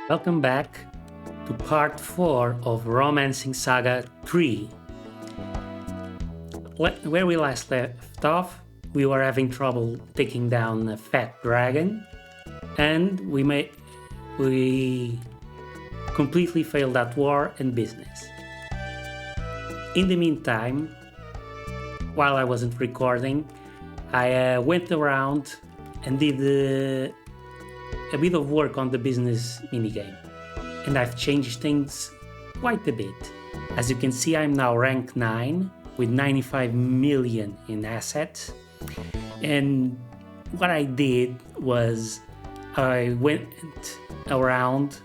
Welcome back to part 4 of Romancing Saga 3. Where we last left off, we were having trouble taking down a fat dragon, and we completely failed at war and business. In the meantime, while I wasn't recording, I went around and did a bit of work on the business minigame, and I've changed things quite a bit. As you can see, I'm now rank 9 with 95 million in assets, and what I did was I went around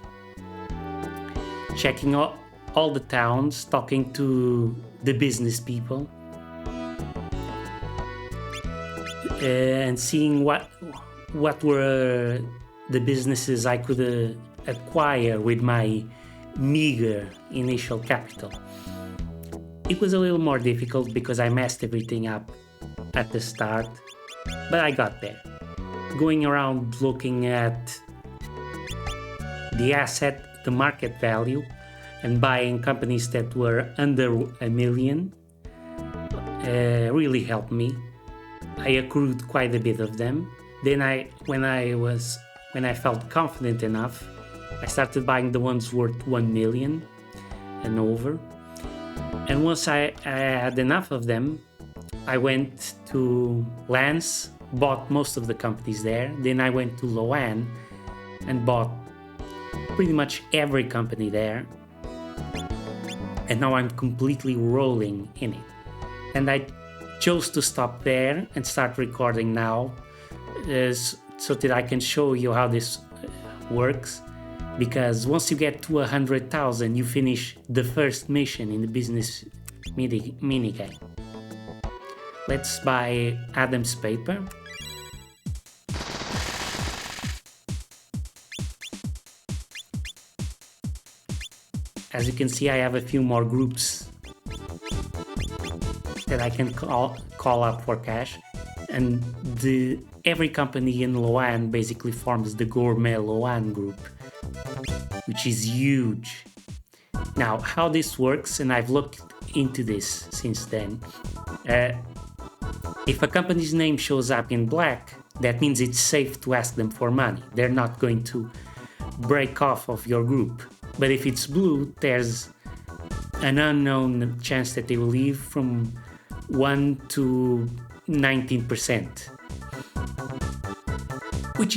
checking all the towns, talking to the business people, and seeing what were the businesses I could acquire with my meager initial capital. It was a little more difficult because I messed everything up at the start, but I got there. Going around looking at the asset, the market value, and buying companies that were under $1 million really helped me. I accrued quite a bit of them. Then when I felt confident enough, I started buying the ones worth 1 million and over. And once I had enough of them, I went to Lance, bought most of the companies there. Then I went to Loan and bought pretty much every company there. And now I'm completely rolling in it. And I chose to stop there and start recording now, so that I can show you how this works. Because once you get to 100,000, you finish the first mission in the business minigame. Let's buy Adam's paper. As you can see, I have a few more groups that I can call up for cash, and every company in Loan basically forms the Gourmet Loan group, which is huge. Now, how this works, and I've looked into this since then, if a company's name shows up in black, that means it's safe to ask them for money. They're not going to break off of your group. But if it's blue, there's an unknown chance that they will leave from 1 to 19%, which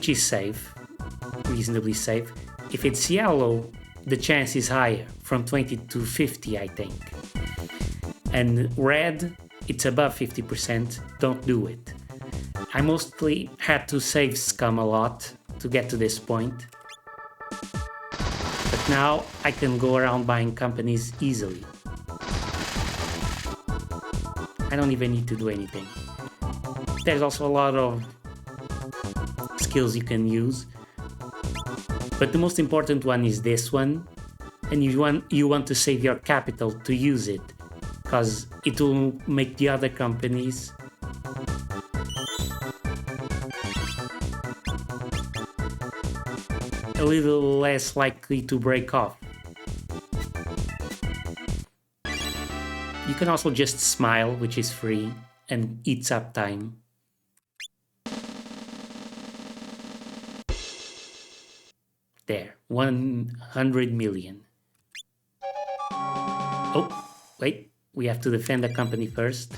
is safe, reasonably safe. If it's yellow, the chance is higher, from 20 to 50, I think. And red, it's above 50%. Don't do it. I mostly had to save scum a lot to get to this point. But now I can go around buying companies easily. I don't even need to do anything. There's also a lot of skills you can use, but the most important one is this one, and you want to save your capital to use it, because it will make the other companies a little less likely to break off. You can also just smile, which is free, and eats up time. There, 100 million. Oh, wait, we have to defend the company first.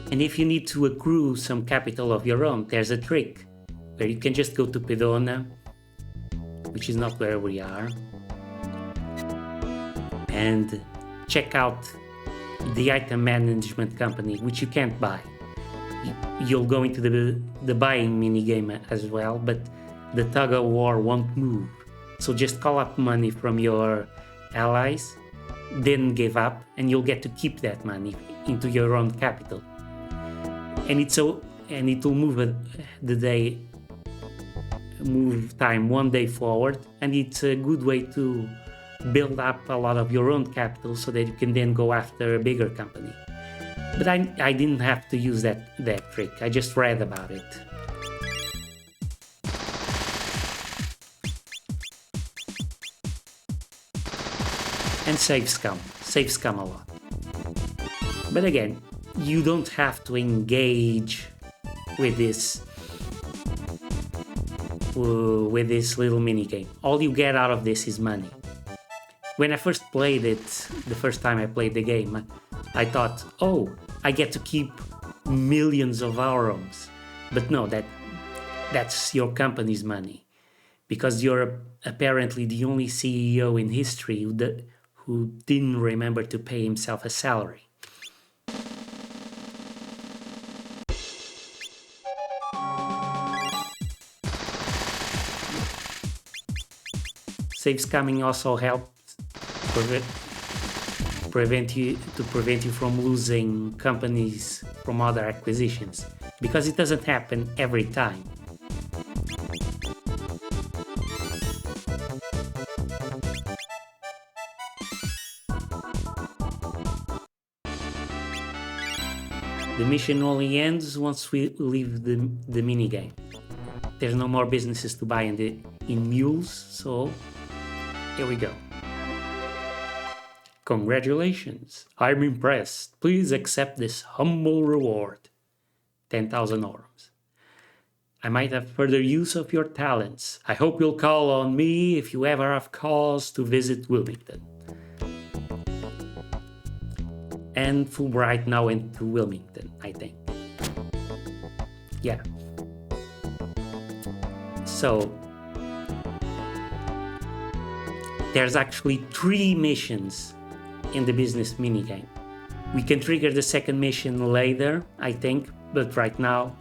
And if you need to accrue some capital of your own, there's a trick where you can just go to Pedona, which is not where we are, and check out the item management company, which you can't buy. You'll go into the buying minigame as well, but the tug of war won't move. So just call up money from your allies, then give up, and you'll get to keep that money into your own capital. And it will move time one day forward, and it's a good way to build up a lot of your own capital so that you can then go after a bigger company. But I didn't have to use that trick. I just read about it. And save scum a lot. But again, you don't have to engage with this little minigame. All you get out of this is money. When I first played it, the first time I played the game, I thought, oh, I get to keep millions of auroms. But no, that's your company's money. Because you're apparently the only CEO in history who didn't remember to pay himself a salary. Save scamming also helped prevent you from losing companies from other acquisitions, because it doesn't happen every time. The mission only ends once we leave the minigame. There's no more businesses to buy in mules, so here we go. Congratulations, I'm impressed. Please accept this humble reward. 10,000 auroms. I might have further use of your talents. I hope you'll call on me if you ever have cause to visit Wilmington. And Fulbright now went to Wilmington, I think. Yeah. So there's actually 3 missions in the business minigame. We can trigger the second mission later, I think, but right now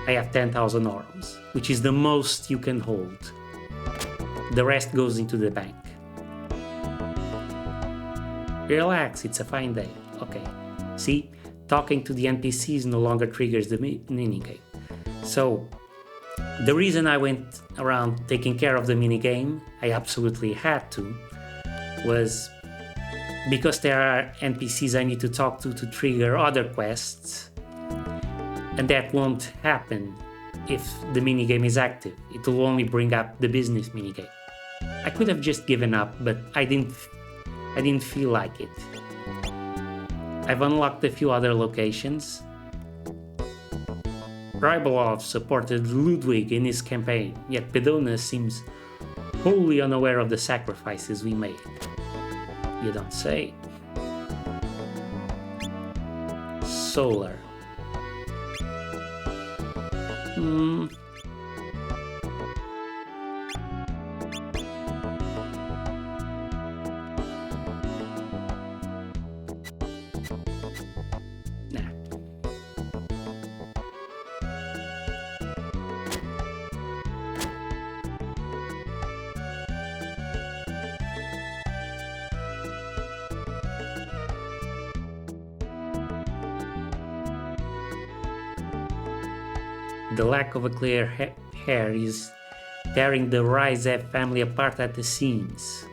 I have 10,000 auroms, which is the most you can hold. The rest goes into the bank. Relax, it's a fine day. Okay. See, talking to the NPCs no longer triggers the minigame. So the reason I went around taking care of the minigame, I absolutely had to, was because there are NPCs I need to talk to trigger other quests, and that won't happen if the minigame is active. It will only bring up the business minigame. I could have just given up, but I didn't feel like it. I've unlocked a few other locations. Rybolov supported Ludwig in his campaign, yet Bedona seems wholly unaware of the sacrifices we made. You don't say. Solar. The lack of a clear hair is tearing the Ryzev family apart at the seams.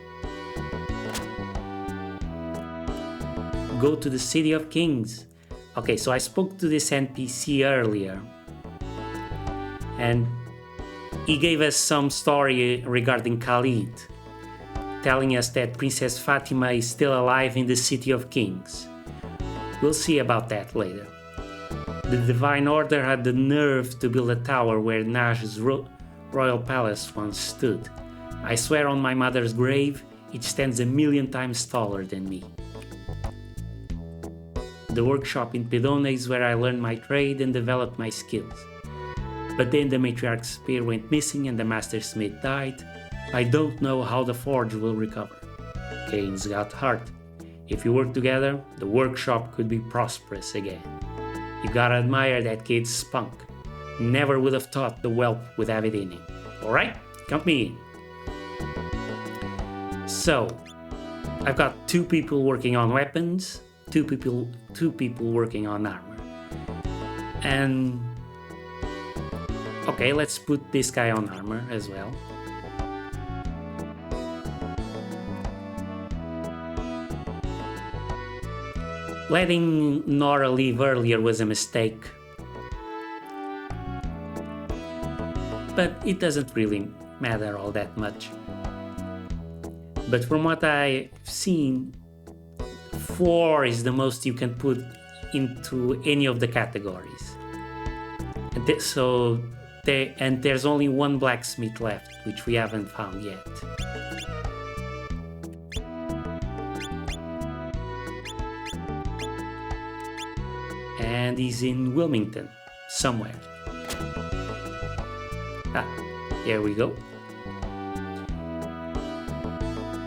Go to the City of Kings. Okay, so I spoke to this NPC earlier, and he gave us some story regarding Khalid, telling us that Princess Fatima is still alive in the City of Kings. We'll see about that later. The Divine Order had the nerve to build a tower where Naj's royal palace once stood. I swear on my mother's grave, it stands 1,000,000 times taller than me. The workshop in Pedona is where I learned my trade and developed my skills. But then the matriarch's spear went missing and the master smith died. I don't know how the forge will recover. Kane's got heart. If you work together, the workshop could be prosperous again. You gotta admire that kid's spunk. Never would have thought the whelp would have it in him. Alright, count me in. So, I've got 2 people working on weapons, 2 people working on armor. And okay, let's put this guy on armor as well. Letting Nora leave earlier was a mistake. But it doesn't really matter all that much. But from what I've seen, 4 is the most you can put into any of the categories. And there's only 1 blacksmith left, which we haven't found yet. And he's in Wilmington, somewhere. Here we go.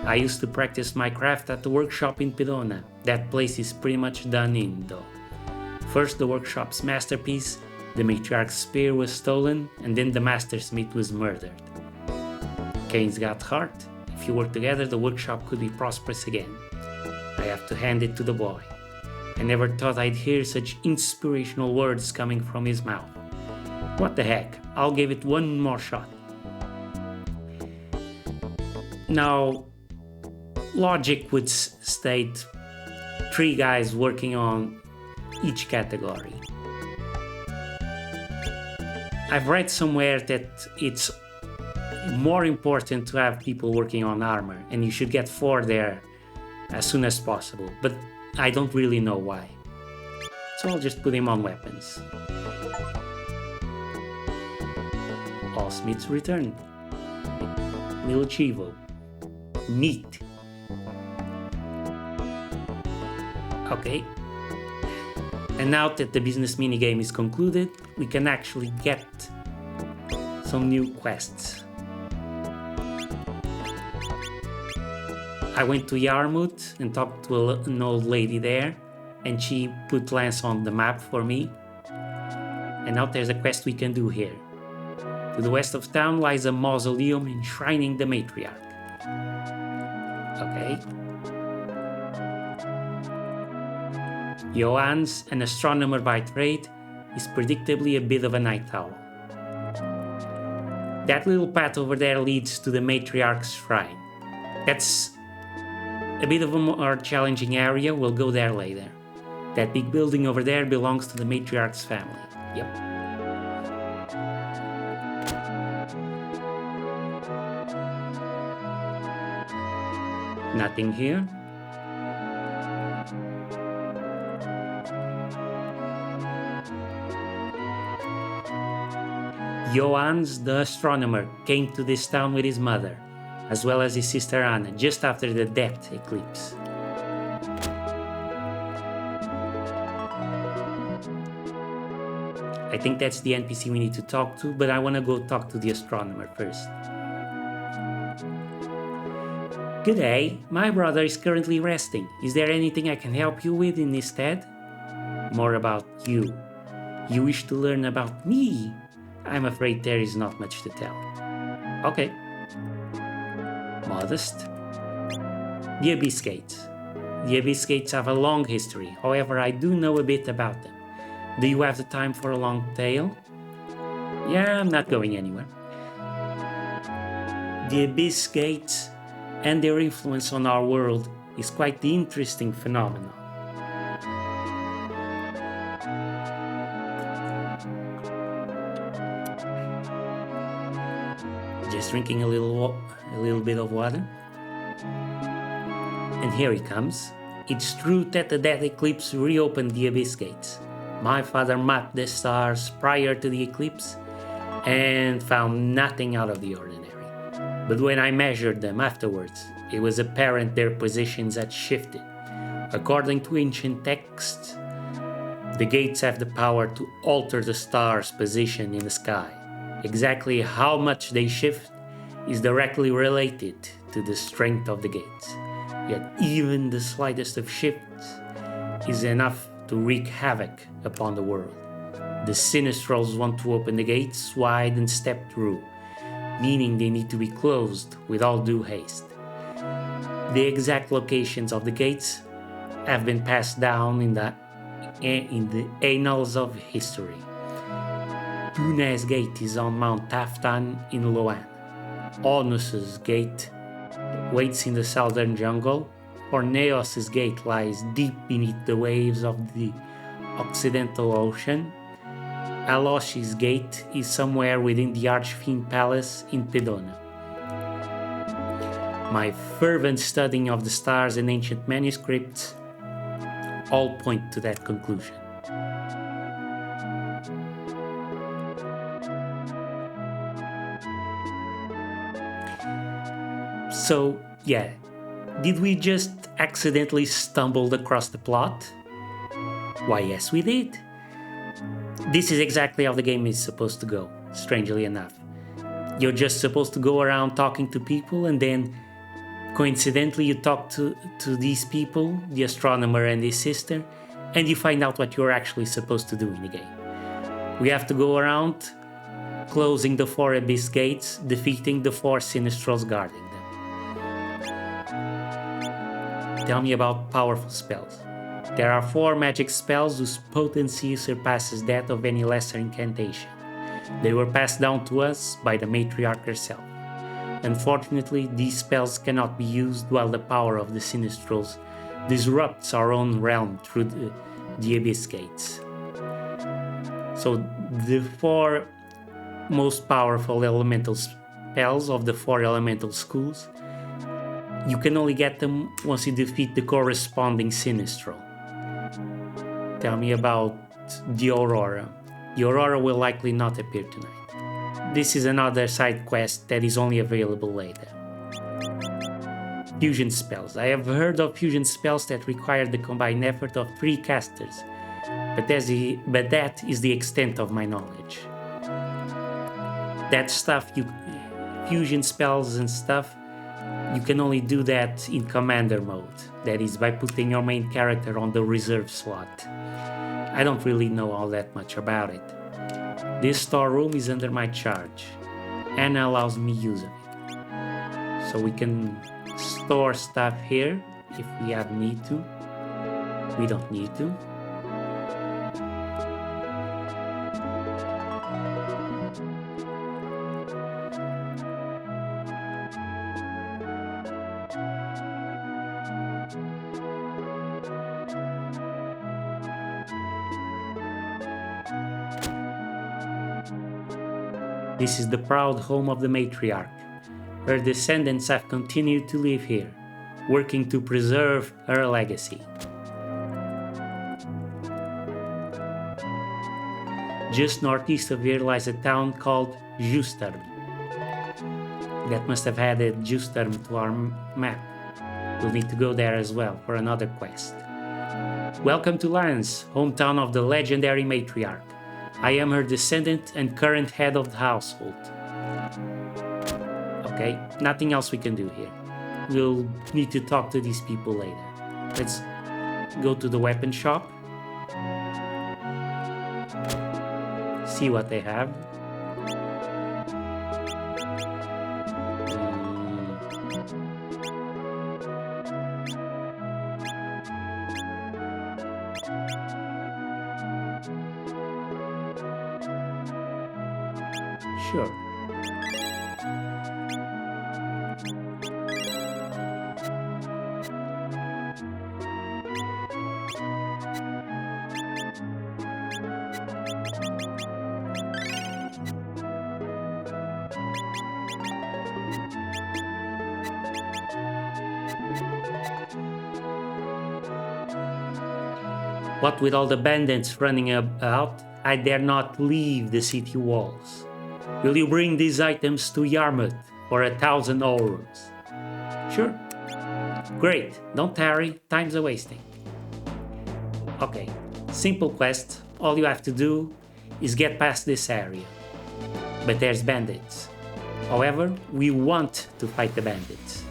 I used to practice my craft at the workshop in Pidona. That place is pretty much done in, though. First, the workshop's masterpiece, the matriarch's spear, was stolen, and then the mastersmith was murdered. Kane's got heart. If you work together, the workshop could be prosperous again. I have to hand it to the boy. I never thought I'd hear such inspirational words coming from his mouth. What the heck, I'll give it 1 more shot. Now, logic would state 3 guys working on each category. I've read somewhere that it's more important to have people working on armor, and you should get 4 there as soon as possible, but I don't really know why. So I'll just put him on weapons. All smiths return. Little Chivo. Neat. Okay. And now that the business minigame is concluded, we can actually get some new quests. I went to Yarmouth and talked to an old lady there, and she put Lance on the map for me. And now there's a quest we can do here. To the west of town lies a mausoleum enshrining the matriarch. Okay. Johannes, an astronomer by trade, is predictably a bit of a night owl. That little path over there leads to the matriarch's shrine. That's a bit of a more challenging area, we'll go there later. That big building over there belongs to the matriarch's family. Yep. Nothing here. Johannes the astronomer came to this town with his mother, as well as his sister Anna, just after the death eclipse. I think that's the NPC we need to talk to, but I want to go talk to the astronomer first. Good day, my brother is currently resting. Is there anything I can help you with in his stead? More about you. You wish to learn about me? I'm afraid there is not much to tell. Okay. Modest. The Abyss Gates. The Abyss Gates have a long history, however I do know a bit about them. Do you have the time for a long tale? Yeah, I'm not going anywhere. The Abyss Gates and their influence on our world is quite the interesting phenomenon. Just drinking a little bit of water. And here he comes. It's true that the death eclipse reopened the Abyss Gates. My father mapped the stars prior to the eclipse and found nothing out of the ordinary. But when I measured them afterwards, it was apparent their positions had shifted. According to ancient texts, the gates have the power to alter the star's position in the sky. Exactly how much they shift is directly related to the strength of the gates. yet even the slightest of shifts is enough to wreak havoc upon the world. The Sinistrals want to open the gates wide and step through, meaning they need to be closed with all due haste. The exact locations of the gates have been passed down in the annals of history. Dunez Gate is on Mount Taftan in Loan. Onus's Gate waits in the southern jungle. Orneos's Gate lies deep beneath the waves of the Occidental Ocean. Aloshi's Gate is somewhere within the Archfiend Palace in Pedona. My fervent studying of the stars and ancient manuscripts all point to that conclusion. So, yeah, did we just accidentally stumble across the plot? Why, yes, we did. This is exactly how the game is supposed to go, strangely enough. You're just supposed to go around talking to people, and then coincidentally you talk to these people, the astronomer and his sister, and you find out what you're actually supposed to do in the game. We have to go around closing the 4 abyss gates, defeating the 4 Sinistrals guarding them. Tell me about powerful spells. There are 4 magic spells whose potency surpasses that of any lesser incantation. They were passed down to us by the matriarch herself. Unfortunately, these spells cannot be used while the power of the Sinistrals disrupts our own realm through the Abyss Gates. So the 4 most powerful elemental spells of the 4 elemental schools, you can only get them once you defeat the corresponding Sinistral. Tell me about the Aurora. The Aurora will likely not appear tonight. This is another side quest that is only available later. Fusion spells. I have heard of fusion spells that require the combined effort of 3 casters, but that is the extent of my knowledge. That stuff, fusion spells and stuff, you can only do that in commander mode, that is by putting your main character on the reserve slot. I don't really know all that much about it. This storeroom is under my charge. Anna allows me use of it. So we can store stuff here if we have need to. We don't need to. This is the proud home of the matriarch. Her descendants have continued to live here, working to preserve her legacy. Just northeast of here lies a town called Justarm. That must have added Justarm to our map. We'll need to go there as well for another quest. Welcome to Lance, hometown of the legendary matriarch. I am her descendant and current head of the household. Okay, nothing else we can do here. We'll need to talk to these people later. Let's go to the weapon shop. See what they have. Sure. What with all the bandits running about, I dare not leave the city walls. Will you bring these items to Yarmouth for 1,000 auroms? Sure. Great, don't tarry, time's a wasting. Okay, simple quest, all you have to do is get past this area. But there's bandits. However, we want to fight the bandits.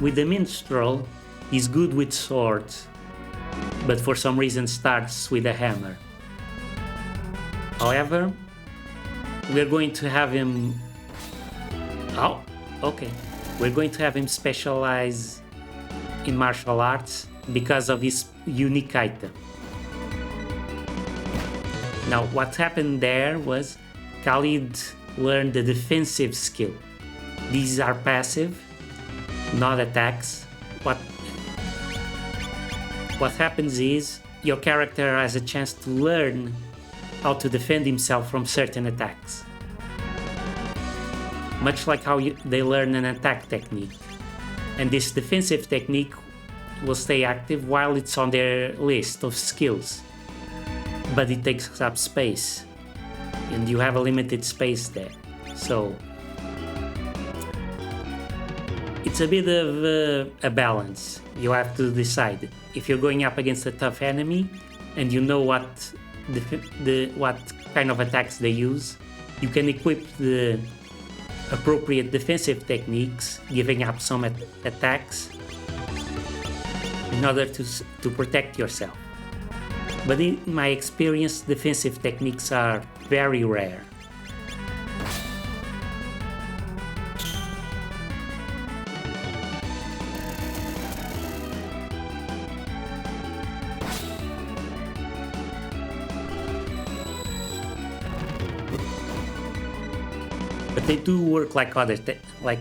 With the minstrel, he's good with swords, but for some reason starts with a hammer. However, we're going to have him... Oh, okay. We're going to have him specialize in martial arts because of his unique item. Now, what happened there was Khalid learned the defensive skill. These are passive, not attacks. What happens is your character has a chance to learn how to defend himself from certain attacks. Much like how they learn an attack technique. And this defensive technique will stay active while it's on their list of skills. But it takes up space. And you have a limited space there. So it's a bit of a balance. You have to decide. If you're going up against a tough enemy and you know what kind of attacks they use, you can equip the appropriate defensive techniques, giving up some attacks in order to protect yourself. But in my experience, defensive techniques are very rare. But they do work like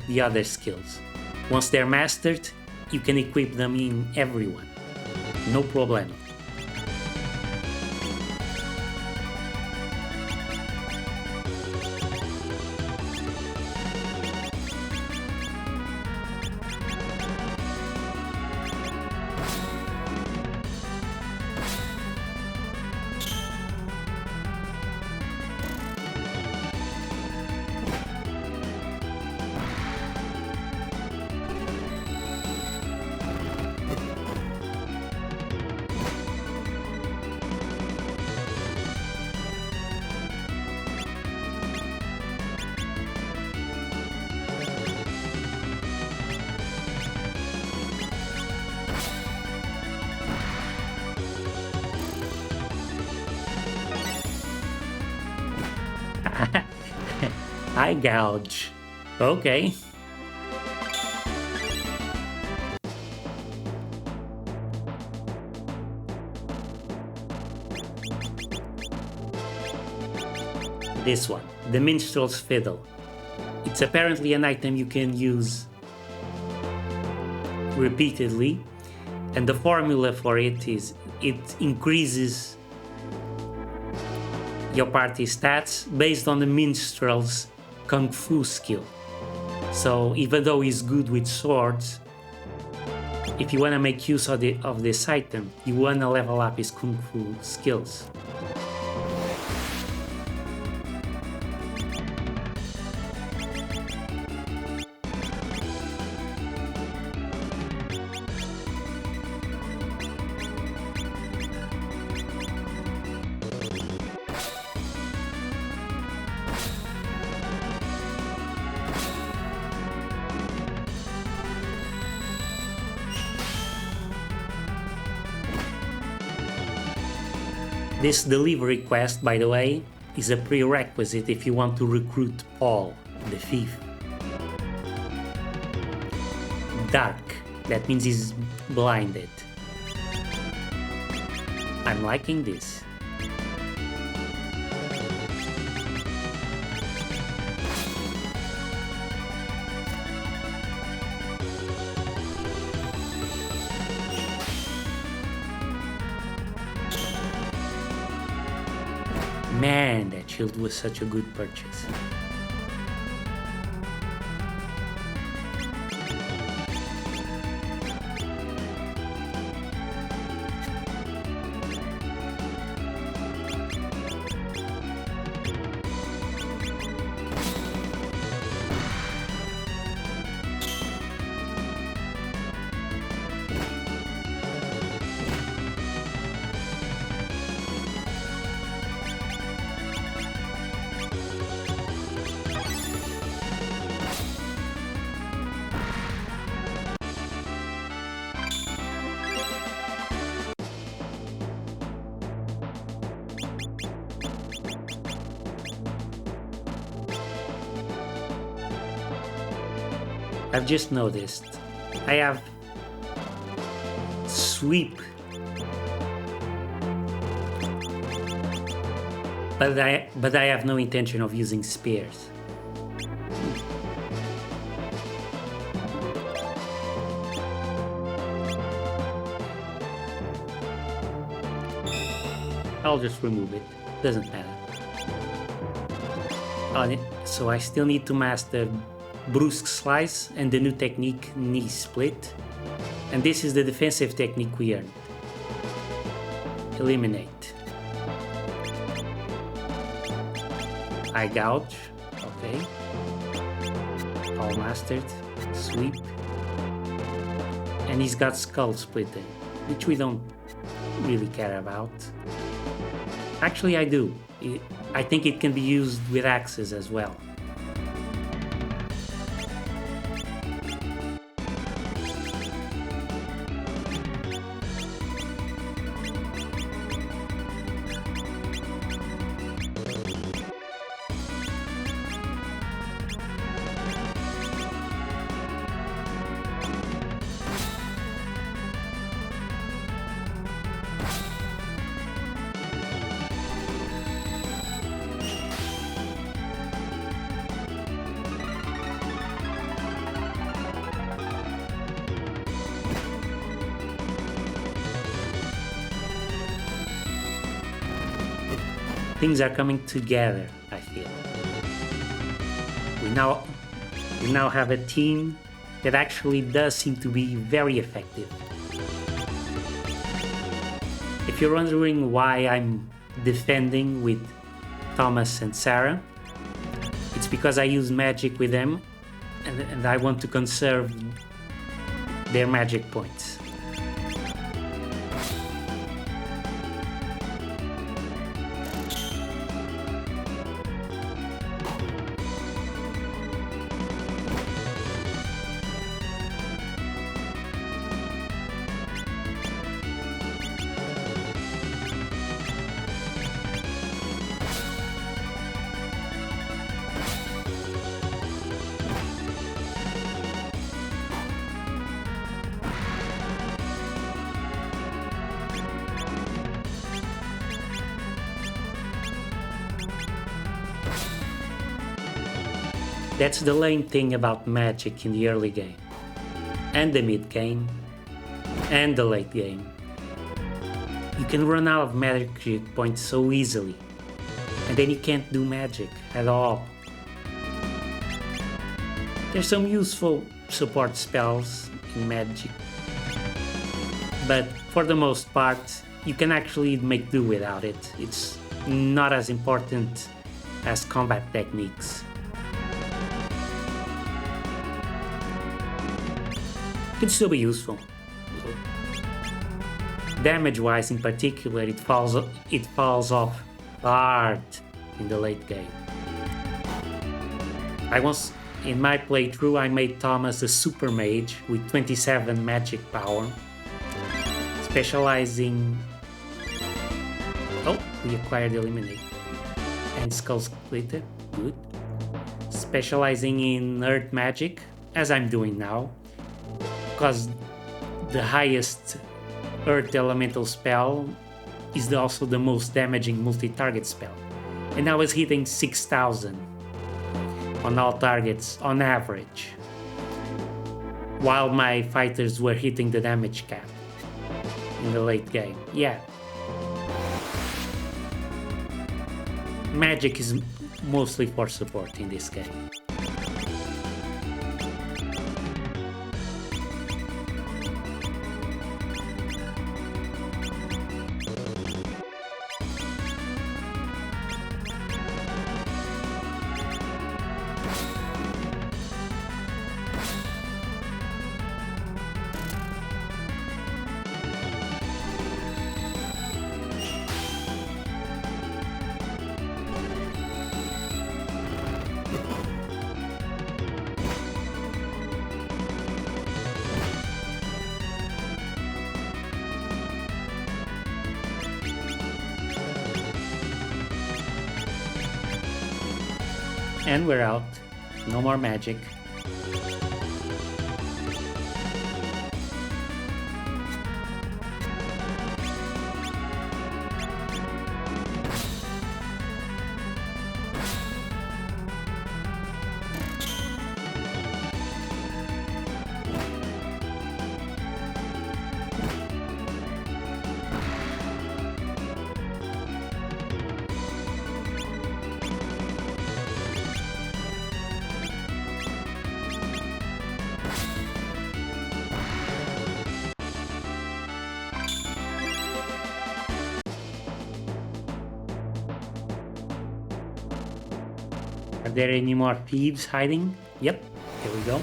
the other skills. Once they're mastered, you can equip them in everyone. No problem. Eye gouge. Okay. This one, the minstrel's fiddle. It's apparently an item you can use repeatedly, and the formula for it is it increases your party stats based on the minstrel's kung fu skill. So even though he's good with swords, if you want to make use of this item, you want to level up his kung fu skills. This delivery quest, by the way, is a prerequisite if you want to recruit Paul, the thief. Dark, that means he's blinded. I'm liking this. Man, that shield was such a good purchase. I've just noticed I have sweep, but I have no intention of using spears. I'll just remove it, doesn't matter. So I still need to master brusque slice and the new technique knee split, and this is the defensive technique we earned. Eliminate. Eye gouge, okay. All mastered. Sweep. And he's got skull splitting, which we don't really care about. Actually, I do. I think it can be used with axes as well. Things are coming together, I feel. We now have a team that actually does seem to be very effective. If you're wondering why I'm defending with Thomas and Sarah, it's because I use magic with them and I want to conserve their magic points. That's the lame thing about magic in the early game, and the mid game, and the late game. You can run out of magic points so easily, and then you can't do magic at all. There's some useful support spells in magic, but for the most part, you can actually make do without it. It's not as important as combat techniques. Can still be useful. Damage-wise, in particular, it falls off hard in the late game. In my playthrough, I made Thomas a super mage with 27 magic power, specializing. Oh, we acquired Eliminate and Skull Splitter. Good. Specializing in Earth magic, as I'm doing now. Because the highest Earth Elemental spell is also the most damaging multi-target spell. And I was hitting 6,000 on all targets on average, while my fighters were hitting the damage cap in the late game. Yeah. Magic is mostly for support in this game. And we're out. No more magic. Are there any more thieves hiding? Yep, here we go.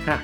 Ha!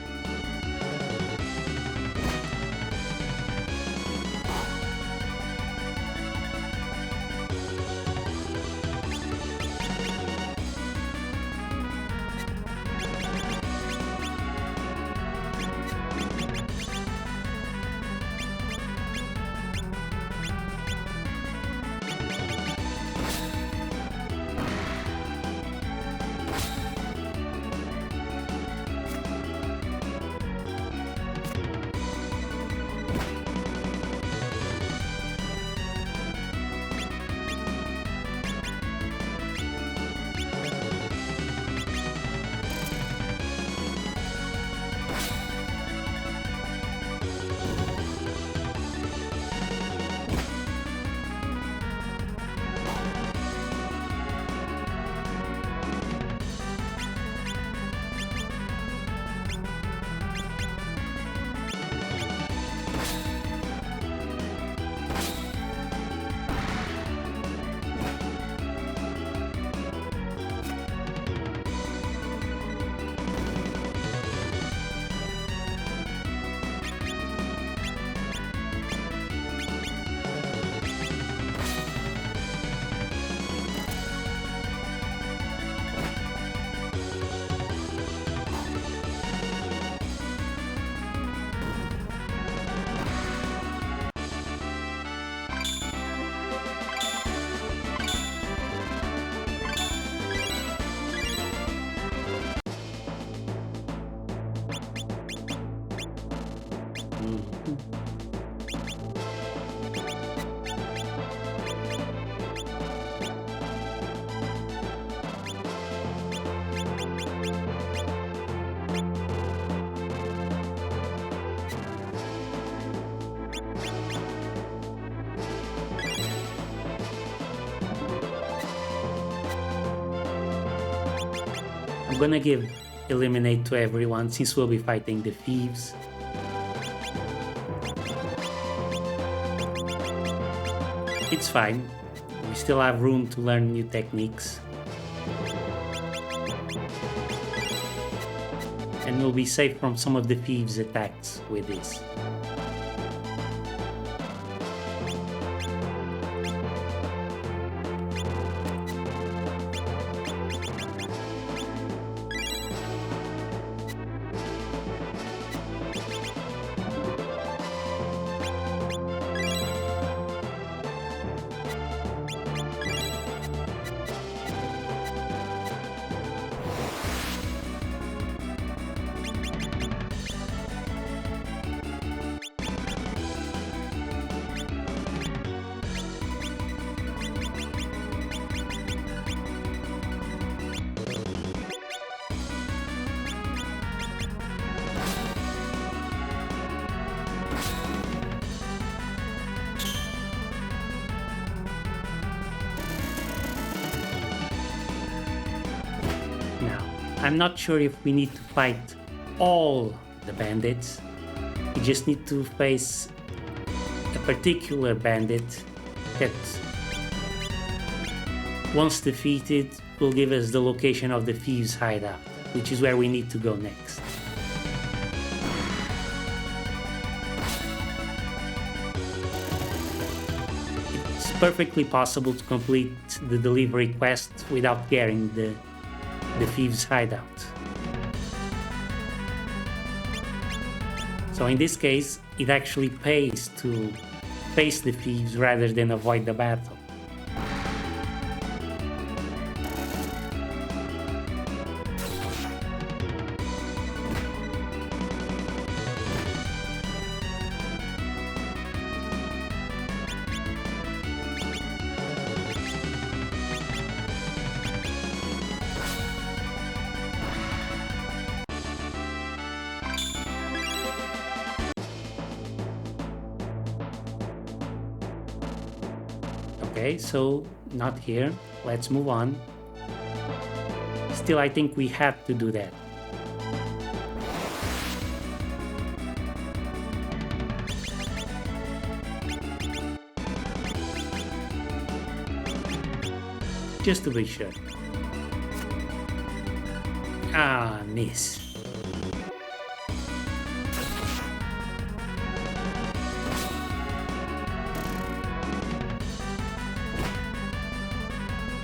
I'm gonna give eliminate to everyone since we'll be fighting the thieves. It's fine. We still have room to learn new techniques. And we'll be safe from some of the thieves' attacks with this. I'm not sure if we need to fight all the bandits. We just need to face a particular bandit that, once defeated, will give us the location of the thieves' hideout, which is where we need to go next. It's perfectly possible to complete the delivery quest without getting the thieves' hideout. So in this case, it actually pays to face the thieves rather than avoid the battle. Okay, so not here. Let's move on. Still, I think we have to do that. Just to be sure. Ah, miss.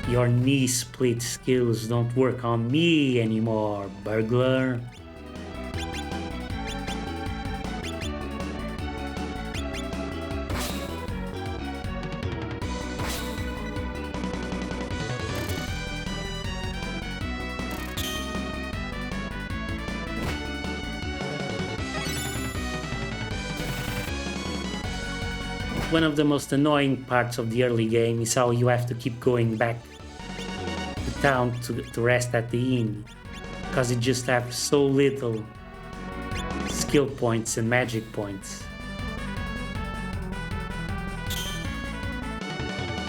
Your knee split skills don't work on me anymore, burglar. One of the most annoying parts of the early game is how you have to keep going back to town to rest at the inn, because you just have so little skill points and magic points.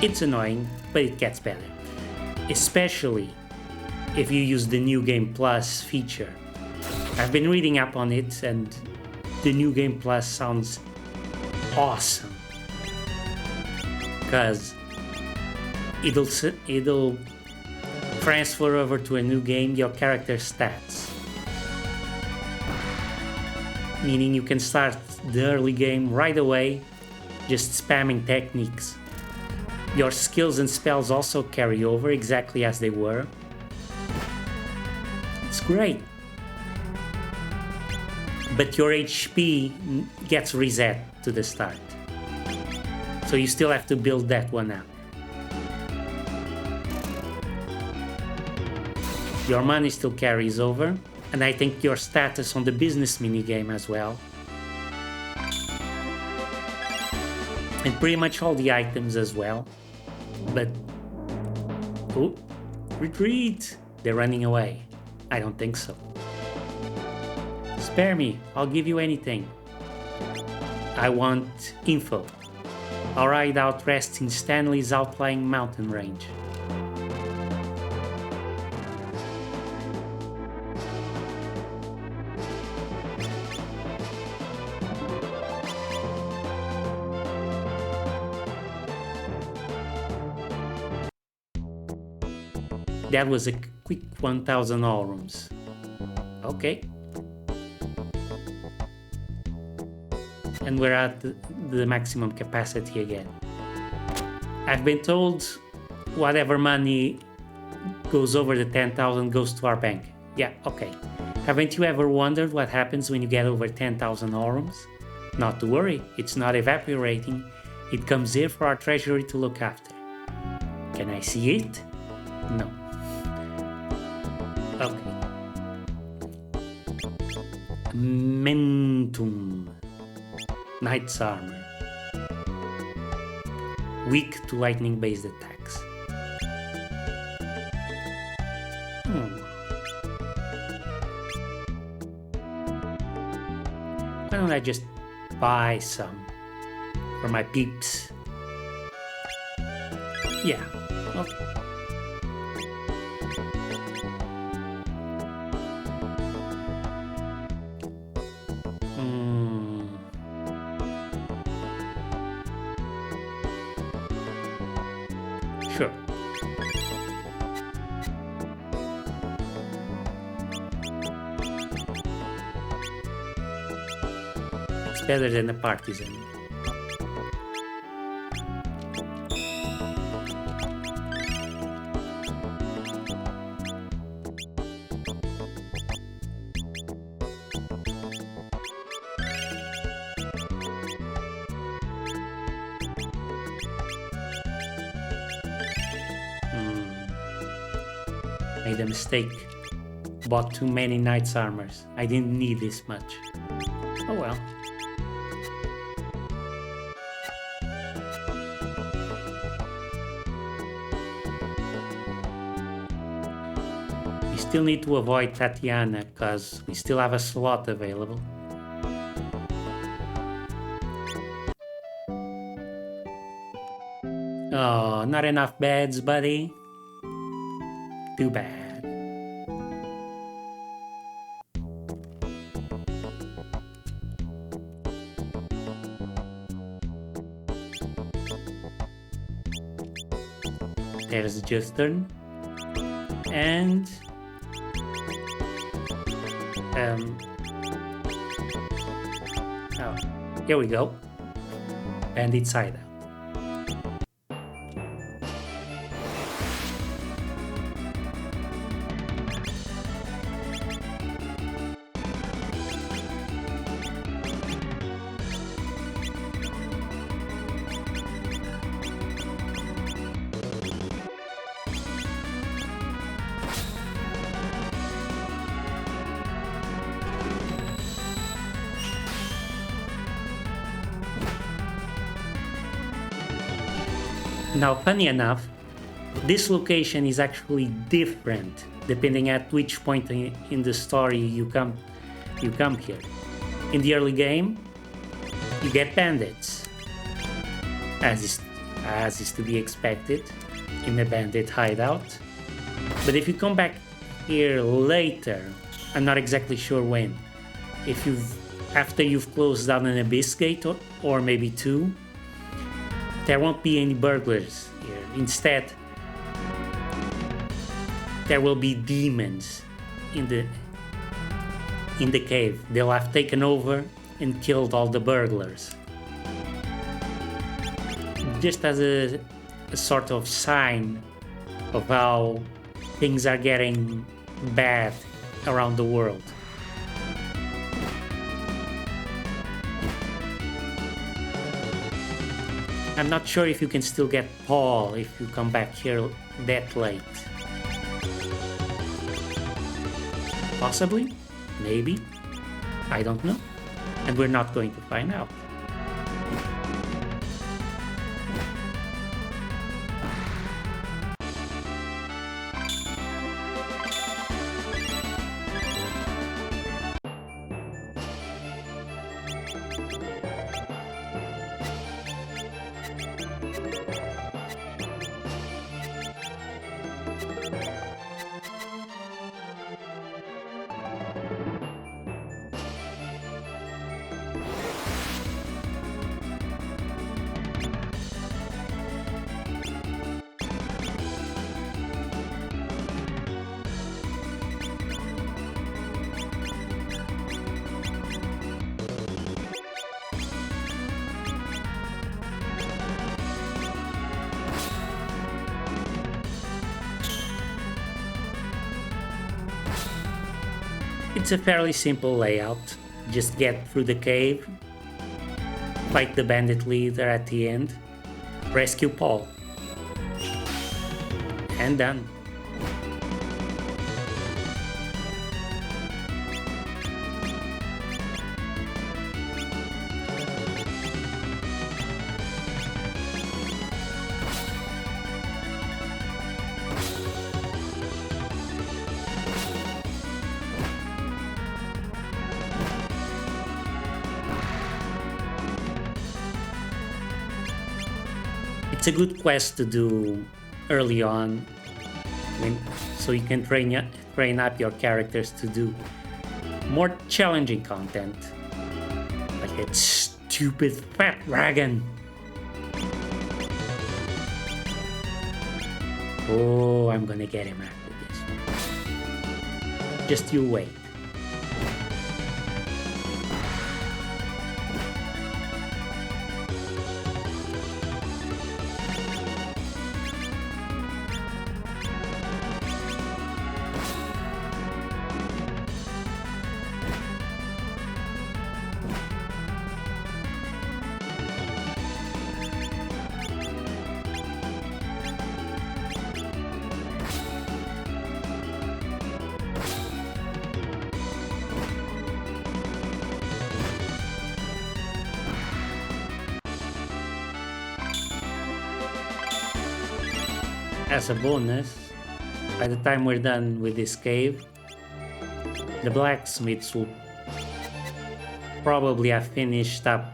It's annoying, but it gets better, especially if you use the New Game Plus feature. I've been reading up on it, and the New Game Plus sounds awesome. Because it'll transfer over to a new game your character stats. Meaning you can start the early game right away, just spamming techniques. Your skills and spells also carry over exactly as they were. It's great. But your HP gets reset to the start. So you still have to build that one up. Your money still carries over, and I think your status on the business minigame as well. And pretty much all the items as well. But... oh, retreat! They're running away. I don't think so. Spare me, I'll give you anything. I want info. Our hideout rests in Stanley's outlying mountain range. That was a quick 1000 all rooms. Okay. And we're at the maximum capacity again. I've been told whatever money goes over the 10,000 goes to our bank. Yeah, okay. Haven't you ever wondered what happens when you get over 10,000 orums? Not to worry, it's not evaporating. It comes here for our treasury to look after. Can I see it? No. Okay. Mentum. Knight's armor. Weak to lightning-based attacks. Why don't I just buy some for my peeps? Yeah, okay. Sure. It's better than a partisan. Made a mistake. Bought too many knight's armors. I didn't need this much. Oh well. We still need to avoid Tatiana because we still have a slot available. Oh, not enough beds, buddy. Too bad. There's Justin. And oh, here we go. Bandit SaGa. Now, funny enough, this location is actually different depending at which point in the story you come here. In the early game, you get bandits, as is to be expected in a bandit hideout. But if you come back here later, I'm not exactly sure when, after you've closed down an abyss gate or maybe two, there won't be any burglars here. Instead, there will be demons in the cave. They'll have taken over and killed all the burglars. Just as a sort of sign of how things are getting bad around the world. I'm not sure if you can still get Paul if you come back here that late. Possibly, maybe, I don't know, and we're not going to find out. It's a fairly simple layout. Just get through the cave, fight the bandit leader at the end, rescue Paul, and done. It's a good quest to do early on, so you can train up your characters to do more challenging content, like that stupid fat dragon. Oh, I'm gonna get him after this one. Just you wait. As a bonus, by the time we're done with this cave, the blacksmiths will probably have finished up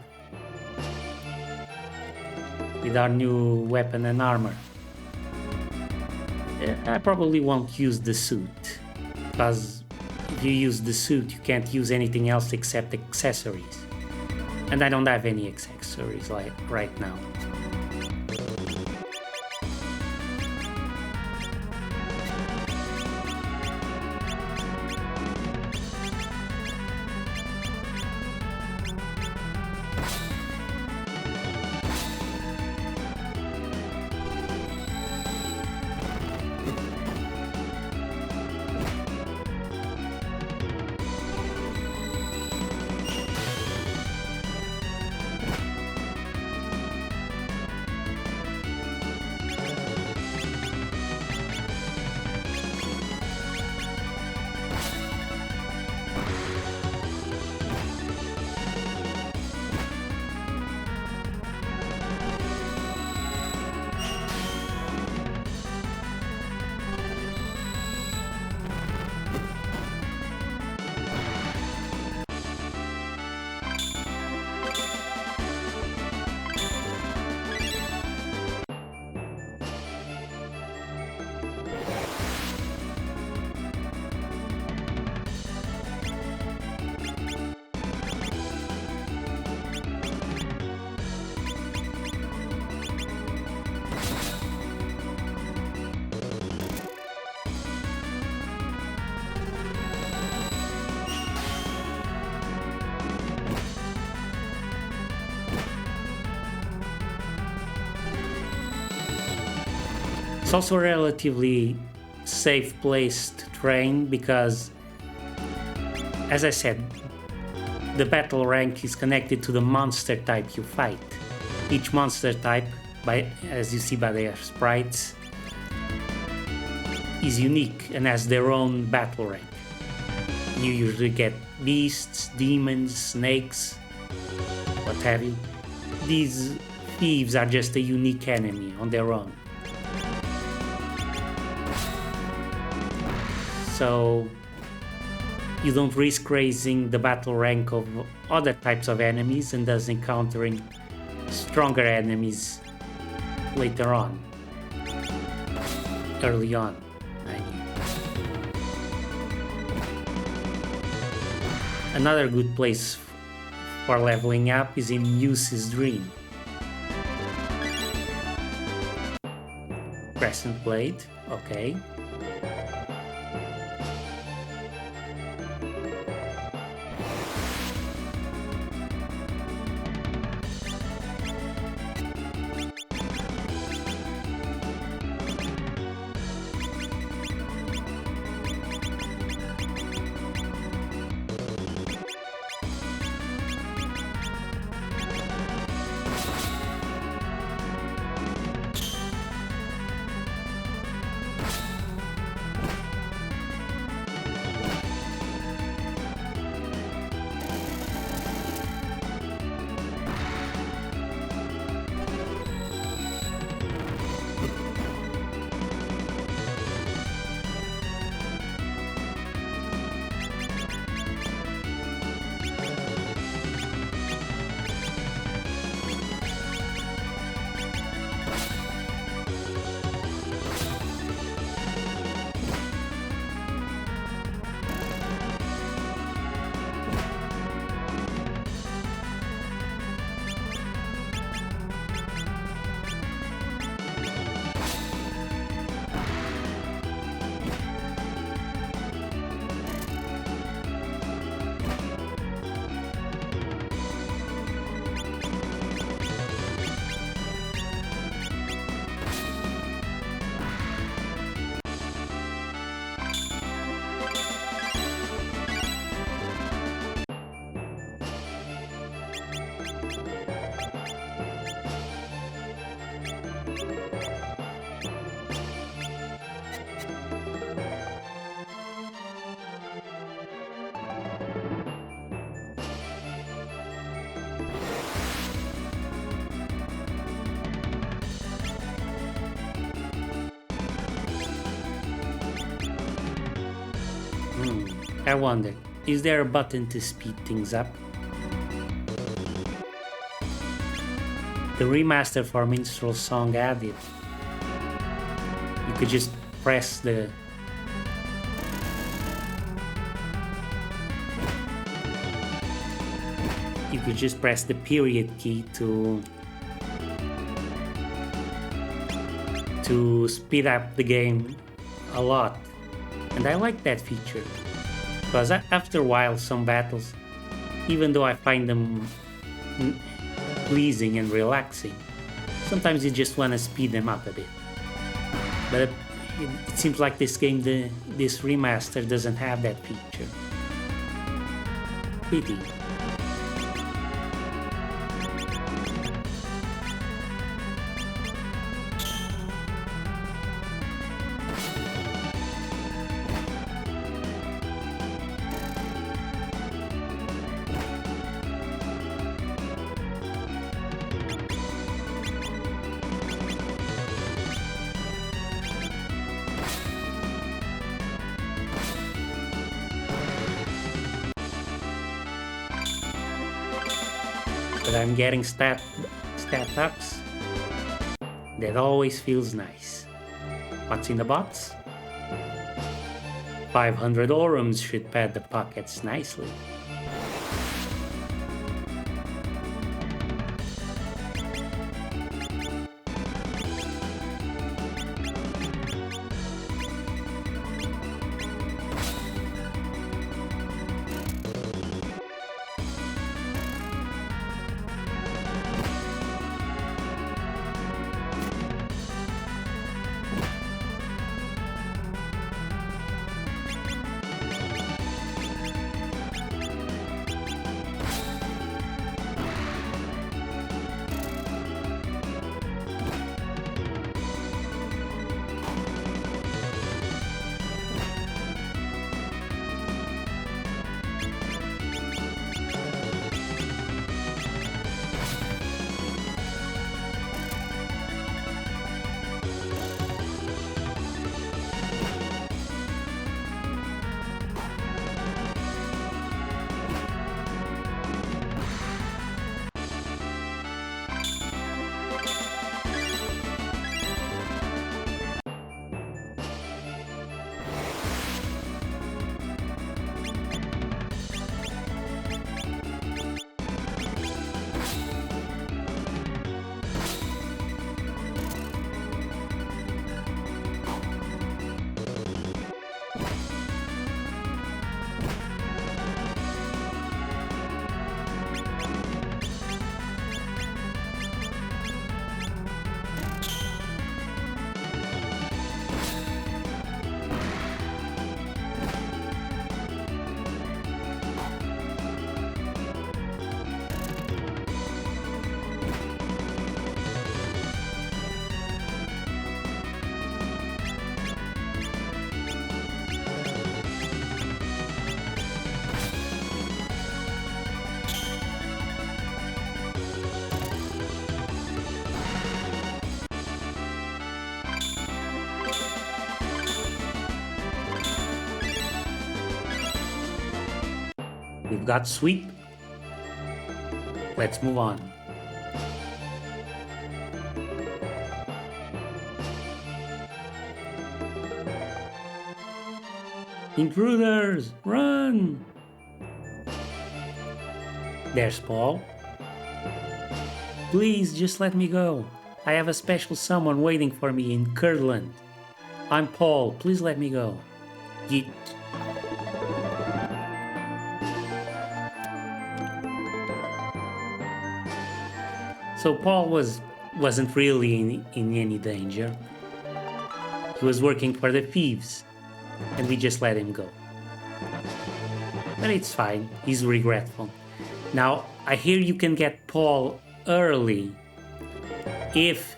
with our new weapon and armor. I probably won't use the suit, because if you use the suit you can't use anything else except accessories, and I don't have any accessories like right now. It's also a relatively safe place to train because, as I said, the battle rank is connected to the monster type you fight. Each monster type, as you see by their sprites, is unique and has their own battle rank. You usually get beasts, demons, snakes, what have you. These thieves are just a unique enemy on their own. So you don't risk raising the battle rank of other types of enemies and thus encountering stronger enemies later on. Early on, I mean. Another good place for leveling up is in Muse's Dream. Crescent Blade, okay. I wonder, is there a button to speed things up? the remaster for Minstrel Song added. You could just press the period key to speed up the game a lot, and I like that feature because after a while some battles, even though I find them pleasing and relaxing, sometimes you just want to speed them up a bit. But it seems like this game, this remaster, doesn't have that feature. Pity. But I'm getting stat ups. That always feels nice. What's in the box? 500 orums should pad the pockets nicely. We've got sweep. Let's move on. Intruders, run! There's Paul. Please, just let me go. I have a special someone waiting for me in Kurdland. I'm Paul, please let me go. Yeet. So Paul wasn't really in any danger. He was working for the thieves, and we just let him go. But it's fine, he's regretful. Now, I hear you can get Paul early if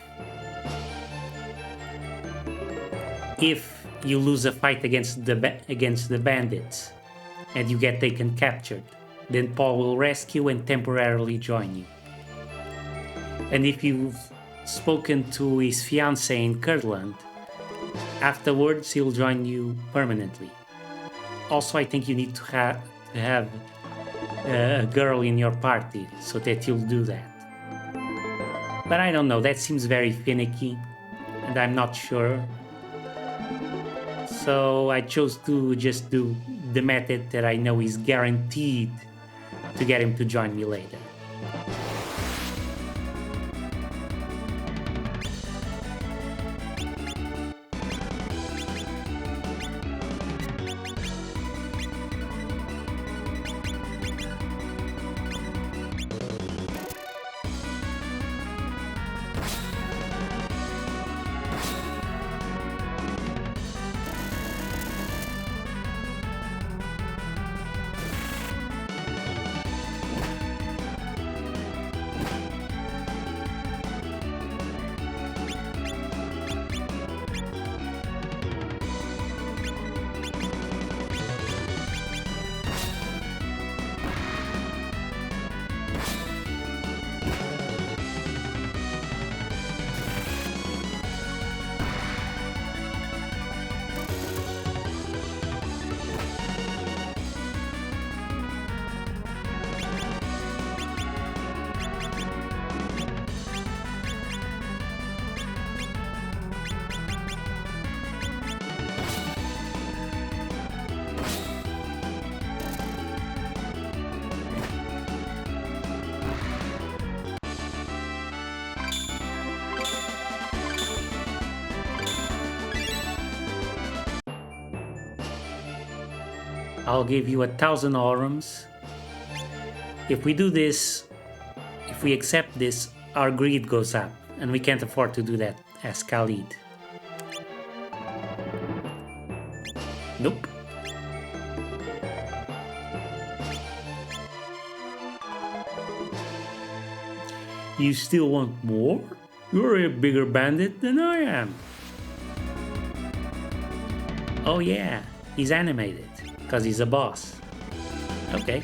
you lose a fight against the bandits and you get taken captured. Then Paul will rescue and temporarily join you. And if you've spoken to his fiancée in Kurdland, afterwards he'll join you permanently. Also, I think you need to have a girl in your party so that you'll do that. But I don't know, that seems very finicky, and I'm not sure. So I chose to just do the method that I know is guaranteed to get him to join me later. I'll give you 1,000 orums. If we do this, if we accept this, our greed goes up, and we can't afford to do that as Khalid. Nope. You still want more? You're a bigger bandit than I am. Oh yeah, he's animated, because he's a boss. Okay.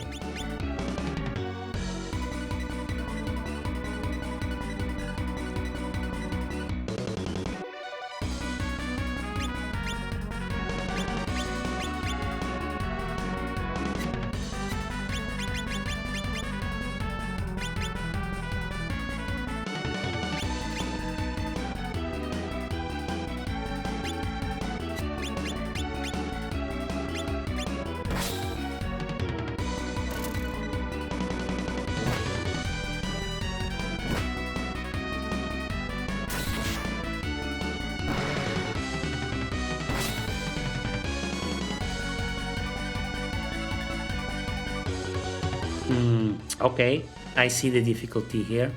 Okay, I see the difficulty here.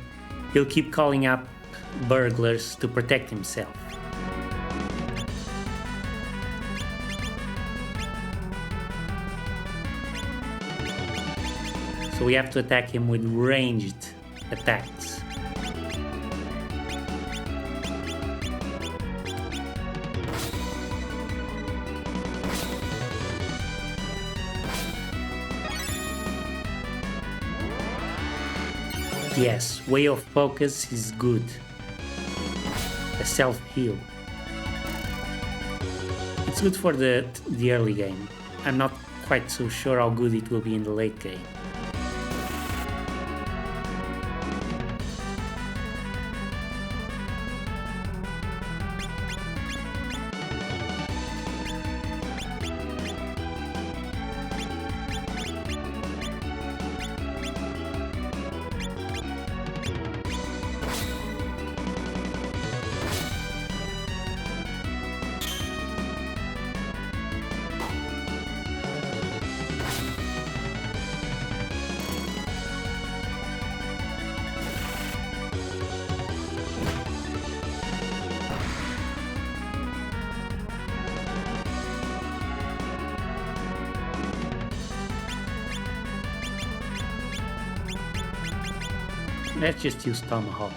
He'll keep calling up burglars to protect himself. So we have to attack him with ranged attacks. Yes, way of focus is good. A self-heal. It's good for the early game. I'm not quite so sure how good it will be in the late game. Let's just use Tomahawk.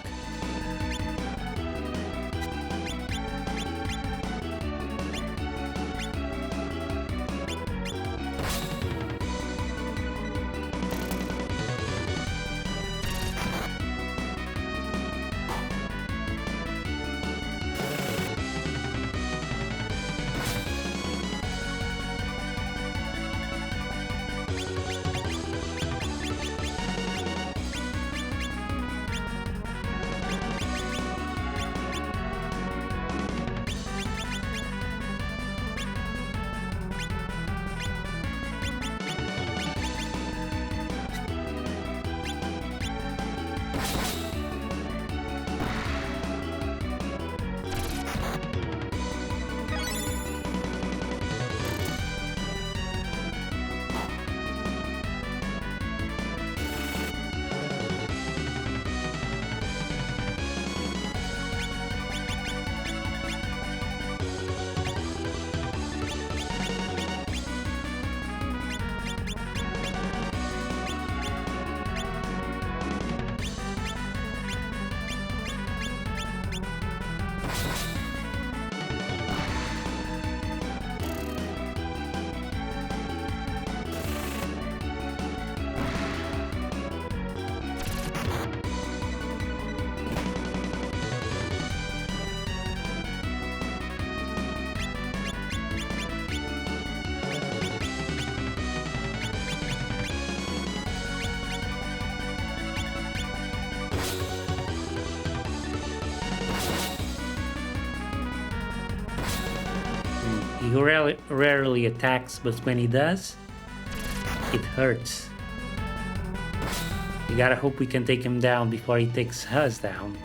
He rarely attacks, but when he does, it hurts. We gotta hope we can take him down before he takes us down.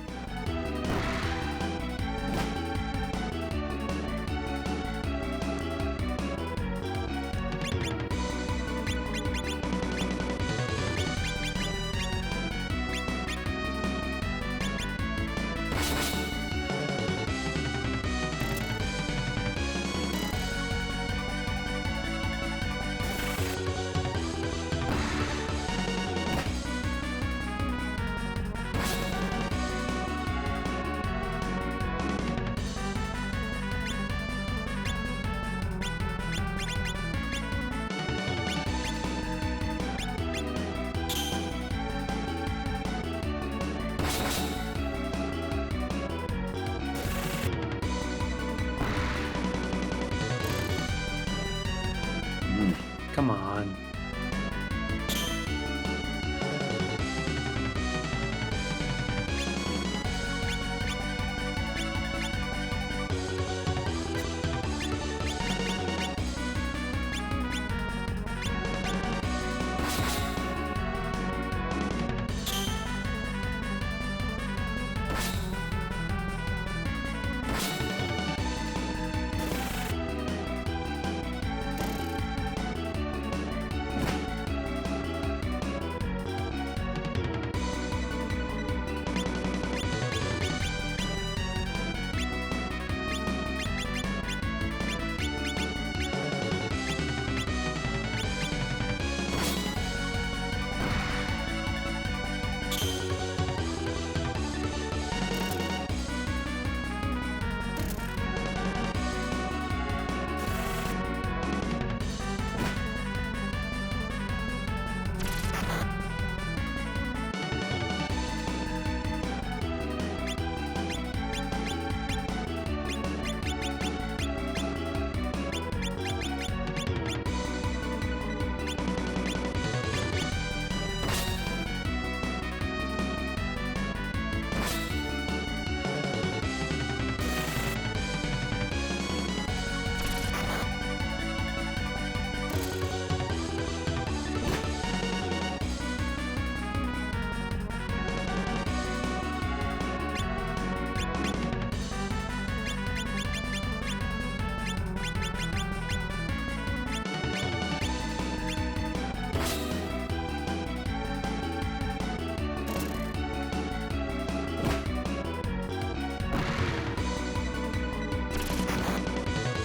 Come on.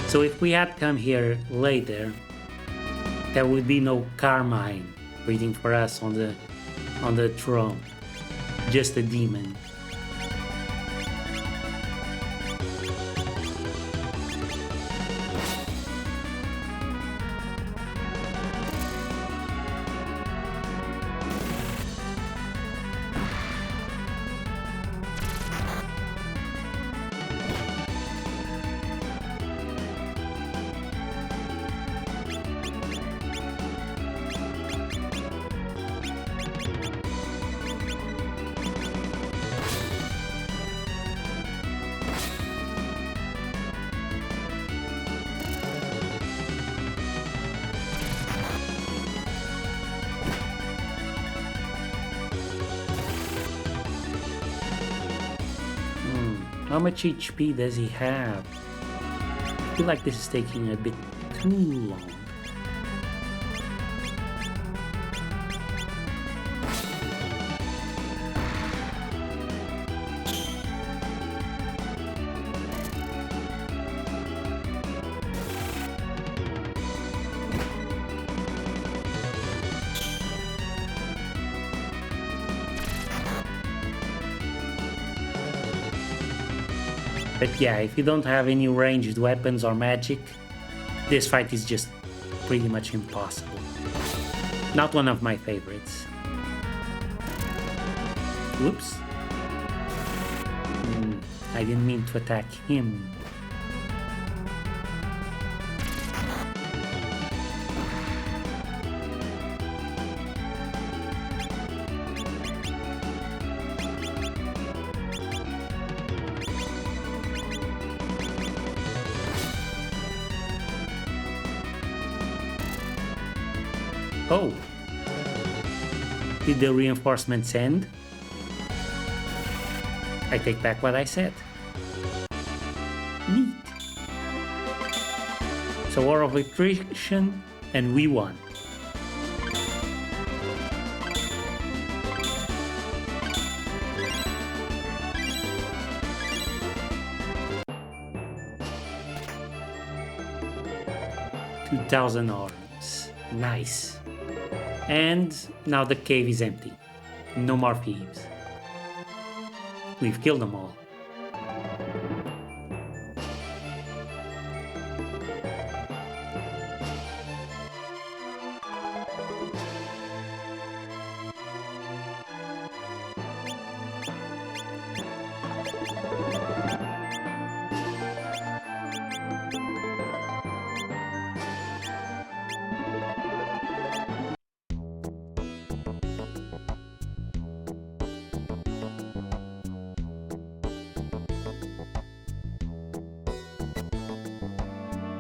So if we had come here later, there would be no Carmine waiting for us on the throne. Just a demon. How much HP does he have? I feel like this is taking a bit too long. But yeah, if you don't have any ranged weapons or magic, this fight is just pretty much impossible. Not one of my favorites. Whoops. I didn't mean to attack him. Oh. Did the reinforcements end? I take back what I said. Neat. So war of attrition, and we won. $2,000. Nice. And now the cave is empty. No more thieves. We've killed them all.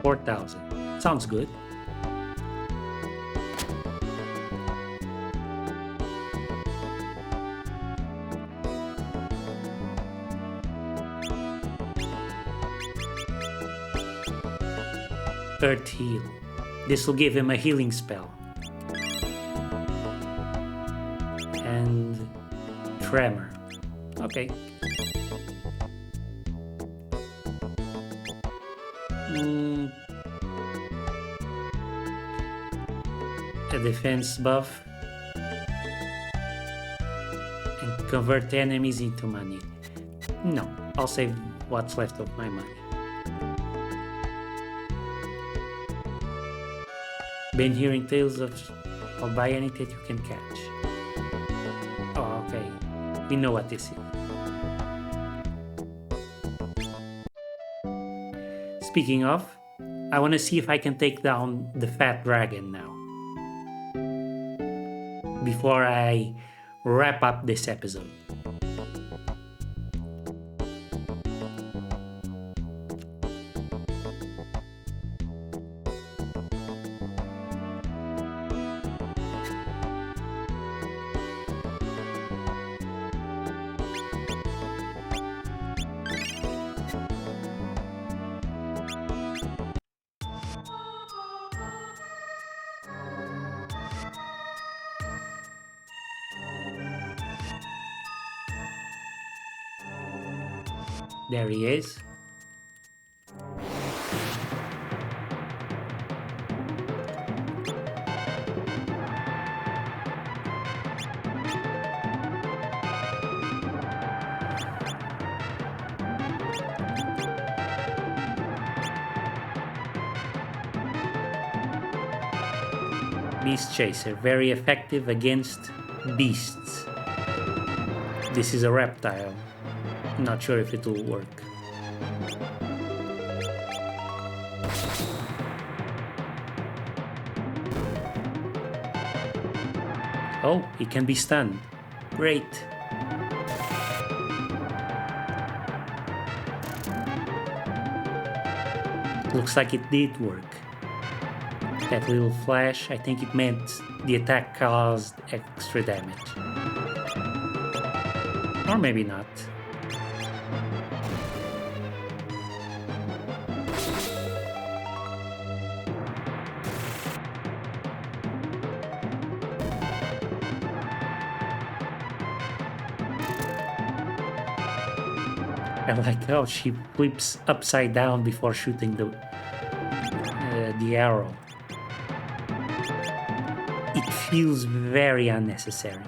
$4,000. Sounds good. Earth heal. This will give him a healing spell. And tremor. Okay. A defense buff. And convert enemies into money. No, I'll save what's left of my money. Been hearing tales of I'll buy anything you can catch. Oh, okay. We know what this is. Speaking of, I want to see if I can take down the fat dragon now. Before I wrap up this episode. There he is. Beast Chaser, very effective against beasts. This is a reptile. Not sure if it will work. Oh, he can be stunned. Great. Looks like it did work. That little flash, I think it meant the attack caused extra damage. Or maybe not. I like how she flips upside down before shooting the arrow. It feels very unnecessary.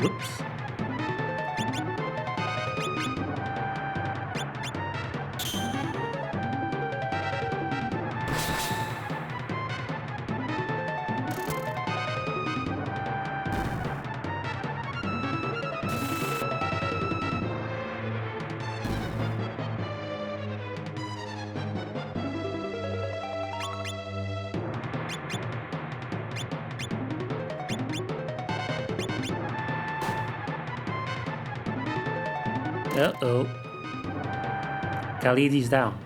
Whoops. Uh-oh. Khalid is down.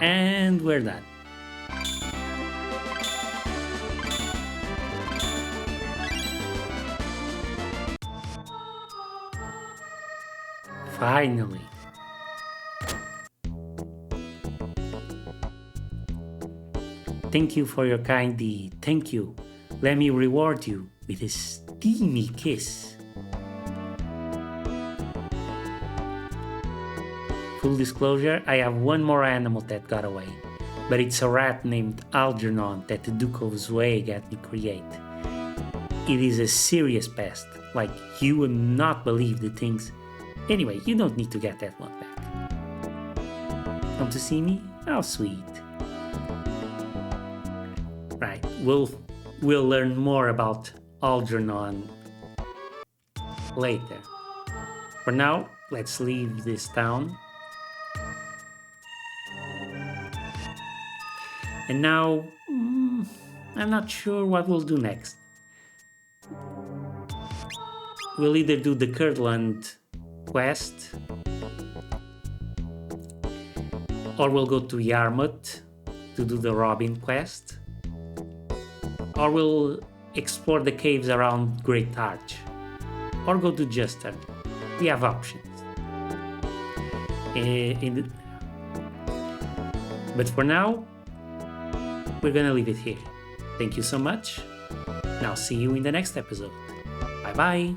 And we're done. Finally. Thank you for your kind deed. Thank you. Let me reward you with a steamy kiss. Full disclosure, I have one more animal that got away, but it's a rat named Algernon that the Duke of SaGa had me create. It is a serious pest, like you would not believe the things. Anyway, you don't need to get that one back. Come to see me? How sweet. Right, we'll learn more about Algernon later. For now, let's leave this town. And now, I'm not sure what we'll do next. We'll either do the Kirtland quest, or we'll go to Yarmouth to do the Robin quest, or we'll explore the caves around Great Arch, or go to Juster. We have options. But for now, we're gonna leave it here. Thank you so much, and I'll see you in the next episode. Bye bye.